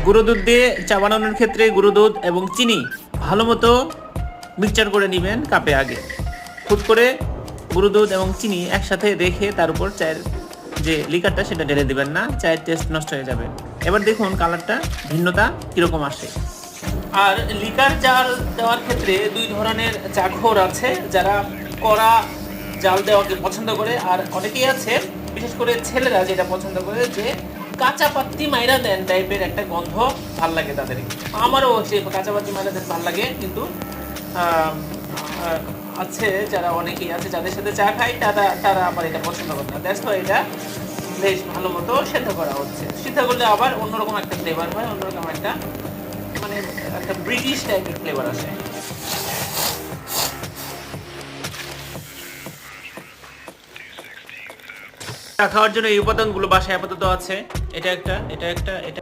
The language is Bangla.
গুঁড়ো দুধ দিয়ে চা বানানোর ক্ষেত্রে গুঁড়ো দুধ এবং চিনি ভালো মতো মিক্সচার করে নেবেন কাপে আগে। হুট করে গুঁড়ো দুধ এবং চিনি একসাথে রেখে তার উপর চায়ের যে লিকারটা সেটা ঢেলে দিবেন না, চায়ের টেস্ট নষ্ট হয়ে যাবে। এবার দেখুন কালারটা ভিন্নতা কীরকম আসে। আর লিকার জাল দেওয়ার ক্ষেত্রে দুই ধরনের চাখর আছে, যারা কড়া জাল দেওয়াকে পছন্দ করে, আর অনেকেই আছে বিশেষ করে ছেলেরা যেটা পছন্দ করে যে কাঁচা পাত্তি মাইরা দেন টাইপের একটা গন্ধ ভাল লাগে তাদের। আমারও সে কাঁচা পাত্তি মাইরা দেন ভাল লাগে, কিন্তু আছে যারা অনেকেই আছে যাদের সাথে চা খাই তারা আবার এটা পছন্দ করে না। দ্যাটস ওয়াই এটা বেশ ভালো মতো সেদ্ধ করা হচ্ছে। সিদ্ধ করলে আবার অন্যরকম একটা ফ্লেভার হয়, অন্যরকম একটা মানে একটা ব্রিটিশ টাইপের ফ্লেভার আসে। চা খাওয়ার জন্য এই উপাদানগুলো বাসায় আপাতত আছে। এটা একটা